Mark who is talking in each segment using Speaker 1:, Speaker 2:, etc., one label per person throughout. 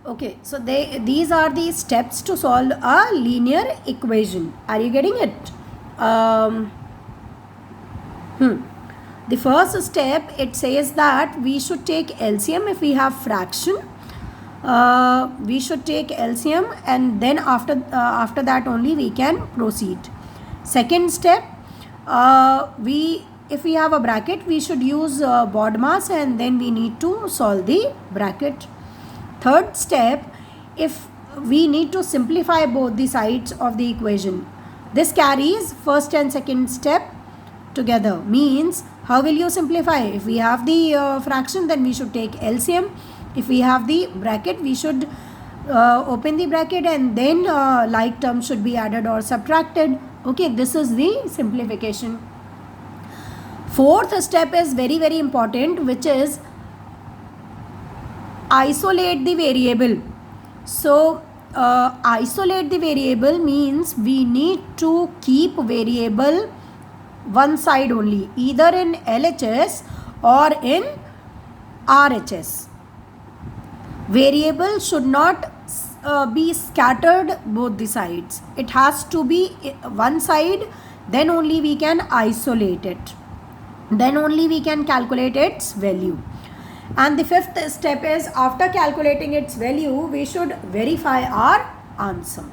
Speaker 1: Okay, so these are the steps to solve a linear equation. Are you getting it? The first step, it says that we should take LCM if we have fraction. We should take LCM, and then after that only we can proceed. Second step, if we have a bracket, we should use BODMAS, and then we need to solve the bracket. Third step, if we need to simplify both the sides of the equation, this carries first and second step together. Means, how will you simplify? If we have the fraction, then we should take LCM. If we have the bracket, we should open the bracket, and then like terms should be added or subtracted. Okay, this is the simplification. Fourth step is very, very important, which is isolate the variable. So isolate the variable means we need to keep variable one side only, either in LHS or in RHS. Variable should not be scattered both the sides. It has to be one side, then only we can isolate it. Then only we can calculate its value. And the fifth step is, after calculating its value, we should verify our answer.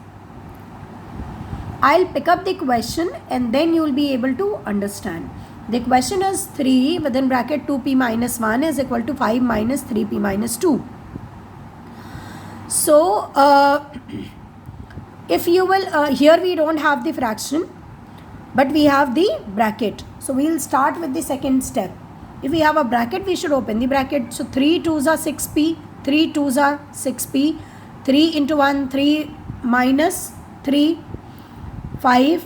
Speaker 1: I'll pick up the question and then you will be able to understand. The question is 3 within bracket 2p minus 1 is equal to 5 minus 3p minus 2. So, if you will, here we don't have the fraction, but we have the bracket. So, we will start with the second step. If we have a bracket, we should open the bracket. So, 3 2s are 6p, 3 2s are 6p, 3 into 1, 3 minus 3, 5.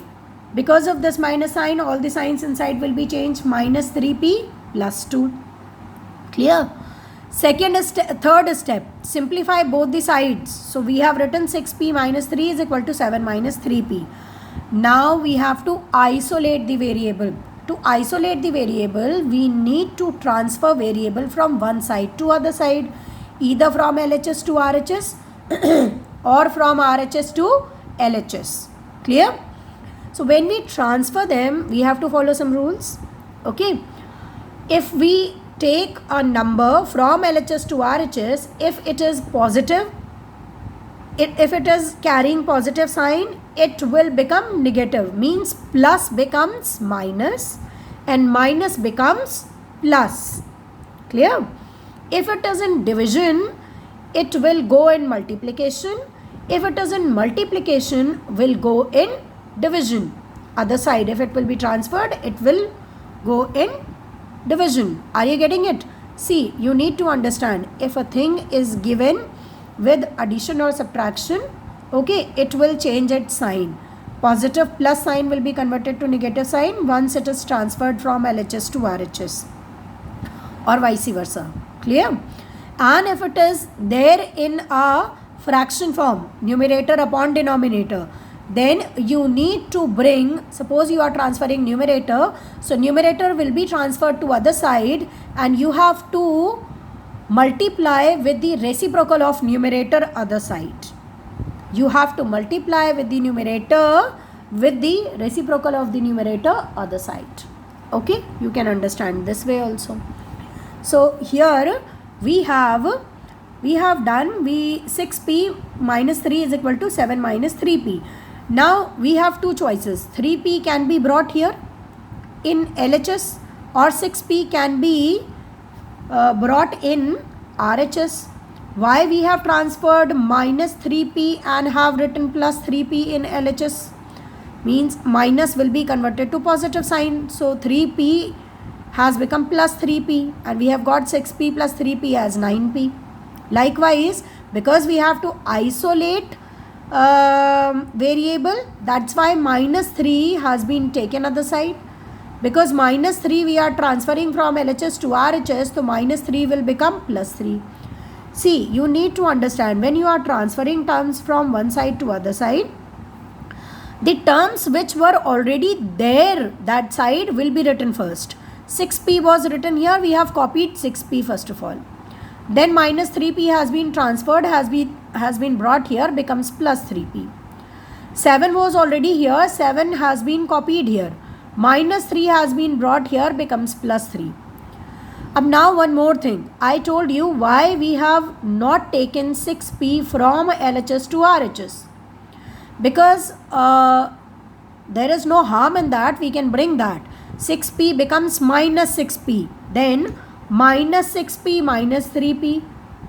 Speaker 1: Because of this minus sign, all the signs inside will be changed. Minus 3p plus 2. Clear? Third step, simplify both the sides. So, we have written 6p minus 3 is equal to 7 minus 3p. Now, we have to isolate the variable. To isolate the variable, we need to transfer variable from one side to other side, either from LHS to RHS or from RHS to LHS. Clear? So, when we transfer them, we have to follow some rules. Okay. If we take a number from LHS to RHS, if it is positive, if it is carrying positive sign, it will become negative. Means plus becomes minus and minus becomes plus. Clear? If it is in division, it will go in multiplication. If it is in multiplication, will go in division. Other side, if it will be transferred, it will go in division. Are you getting it? See, you need to understand, if a thing is given with addition or subtraction, okay, it will change its sign. Positive plus sign will be converted to negative sign once it is transferred from LHS to RHS, or vice versa. Clear? And if it is there in a fraction form, numerator upon denominator, then you need to bring, suppose you are transferring numerator, so numerator will be transferred to other side, and you have to multiply with the reciprocal of numerator other side. You have to multiply with the numerator with the reciprocal of the numerator other side. Okay, you can understand this way also. So here we have done 6p minus 3 is equal to 7 minus 3p. Now we have two choices. 3p can be brought here in LHS, or 6p can be brought in RHS. Why we have transferred minus 3p and have written plus 3p in LHS? Means minus will be converted to positive sign. So 3p has become plus 3p, and we have got 6p plus 3p as 9p. Likewise, because we have to isolate variable, that's why minus 3 has been taken other side. Because minus 3 we are transferring from LHS to RHS, so minus 3 will become plus 3. See, you need to understand, when you are transferring terms from one side to other side, the terms which were already there that side will be written first. 6p was written here, we have copied 6p first of all. Then minus 3p has been transferred, has been brought here, becomes plus 3p. 7 was already here, 7 has been copied here. Minus 3 has been brought here, becomes plus 3. Now one more thing. I told you why we have not taken 6p from LHS to RHS. Because there is no harm in that, we can bring that. 6p becomes minus 6p. Then minus 6p minus 3p.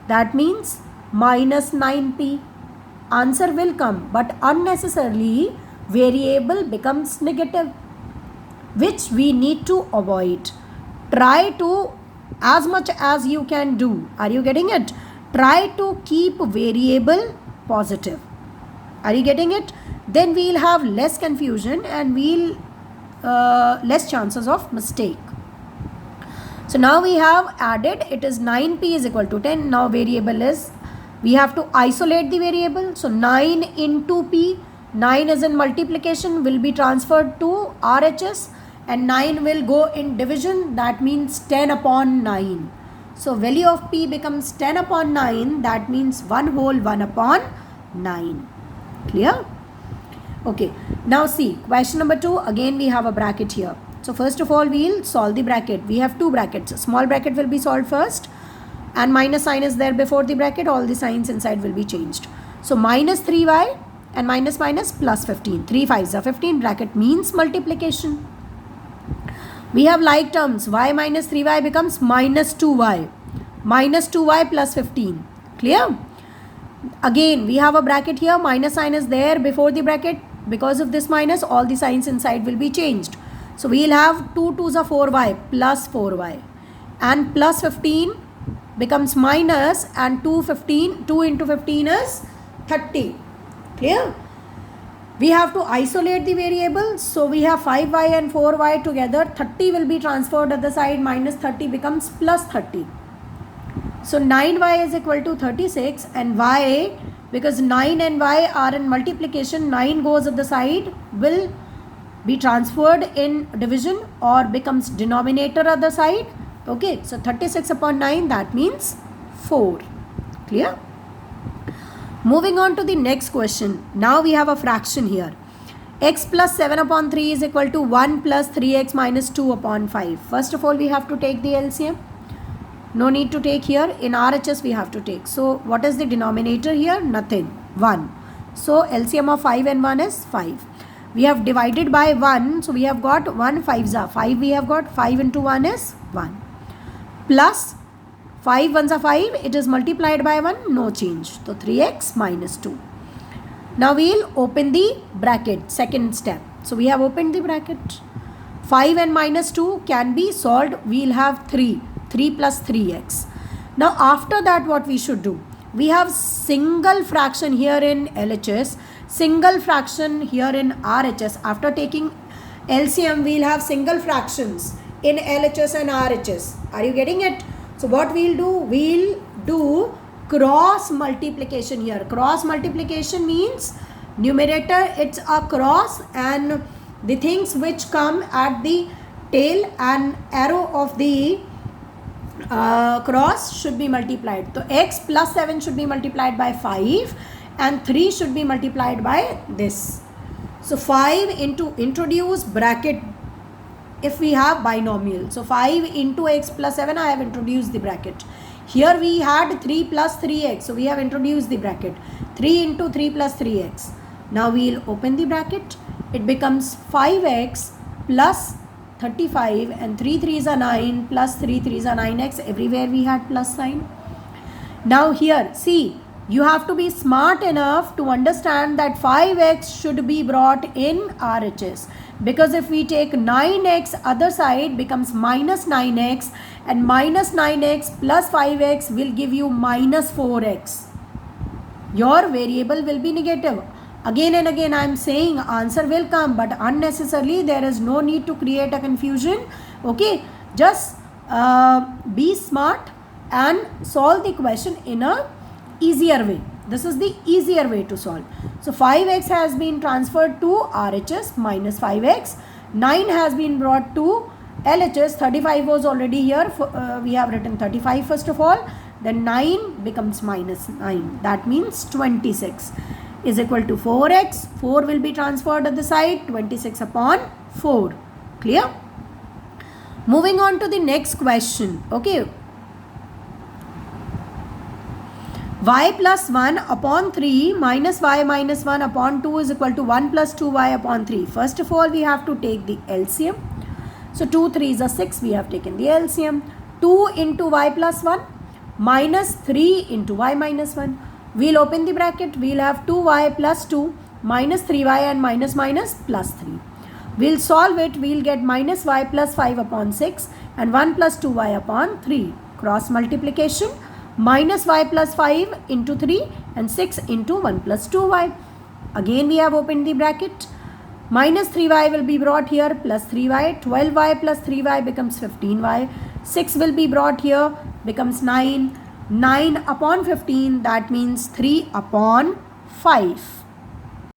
Speaker 1: That means minus 9p. Answer will come, but unnecessarily variable becomes negative, which we need to avoid. Try to, as much as you can do, are you getting it? Try to keep variable positive. Are you getting it? Then we'll have less confusion and we'll less chances of mistake. So now we have added, it is 9p is equal to 10. Now variable is, we have to isolate the variable. So 9 into p, 9 is in multiplication, will be transferred to RHS, and 9 will go in division, that means 10 upon 9. So value of p becomes 10 upon 9, that means 1 whole 1 upon 9. Clear? Okay, now see, question number 2, again we have a bracket here. So first of all, we'll solve the bracket. We have two brackets. A small bracket will be solved first, and minus sign is there before the bracket. All the signs inside will be changed. So minus 3y and minus minus plus 15. 3 5s are 15. Bracket means multiplication. We have like terms. Y minus 3y becomes minus 2y. Minus 2y plus 15. Clear? Again, we have a bracket here. Minus sign is there before the bracket. Because of this minus, all the signs inside will be changed. So we'll have 2 2s are 4y plus 4y. And plus 15 becomes minus, and 2 into 15 is 30. Clear? We have to isolate the variables. So we have 5y and 4y together. 30 will be transferred at the side. Minus 30 becomes plus 30. So 9y is equal to 36, and y, because 9 and y are in multiplication, 9 goes at the side, will be transferred in division or becomes denominator at the side. Okay, so 36 upon 9, that means 4. Clear? Moving on to the next question. Now we have a fraction here. X plus 7 upon 3 is equal to 1 plus 3x minus 2 upon 5. First of all, we have to take the LCM. No need to take here. In RHS we have to take. So what is the denominator here? Nothing. 1. So LCM of 5 and 1 is 5. We have divided by 1. So we have got 1 5s are 5. We have got 5 into 1 is 1. Plus 5 1s are 5. It is multiplied by 1. No change. So 3x minus 2. Now we'll open the bracket. Second step. So we have opened the bracket. 5 and minus 2 can be solved. We'll have 3. 3 plus 3x. Now after that, what we should do? We have single fraction here in LHS, single fraction here in RHS. After taking LCM, we'll have single fractions in LHS and RHS. Are you getting it? So what we'll do? We'll do cross multiplication here. Cross multiplication means numerator, it's a cross, and the things which come at the tail and arrow of the cross should be multiplied. So x plus 7 should be multiplied by 5, and 3 should be multiplied by this. So 5 into, introduce bracket if we have binomial. So 5 into x plus 7, I have introduced the bracket. Here we had 3 plus 3x. So we have introduced the bracket. 3 into 3 plus 3x. Now we will open the bracket. It becomes 5x plus 35, and 3 3s are 9 plus 3 3s are 9x. Everywhere we had plus sign. Now here, see, you have to be smart enough to understand that 5x should be brought in RHS. Because if we take 9x, other side becomes minus 9x, and minus 9x plus 5x will give you minus 4x. Your variable will be negative. Again and again I am saying answer will come, but unnecessarily there is no need to create a confusion. Okay, just be smart and solve the question in a easier way. This is the easier way to solve. So 5x has been transferred to RHS minus 5x. 9 has been brought to LHS. 35 was already here. We have written 35 first of all. then 9 becomes minus 9. That means 26 is equal to 4x. 4 will be transferred at the side, 26 upon 4. Clear? Moving on to the next question. Okay. Y plus 1 upon 3 minus y minus 1 upon 2 is equal to 1 plus 2y upon 3. First of all, we have to take the LCM. So 2 3s are 6. We have taken the LCM. 2 into y plus 1 minus 3 into y minus 1. We'll open the bracket. We'll have 2y plus 2 minus 3y and minus minus plus 3. We'll solve it. We'll get minus y plus 5 upon 6 and 1 plus 2y upon 3. Cross multiplication. Minus y plus 5 into 3 and 6 into 1 plus 2y. Again we have opened the bracket. Minus 3y will be brought here plus 3y. 12y plus 3y becomes 15y. 6 will be brought here, becomes 9. 9 upon 15, that means 3 upon 5.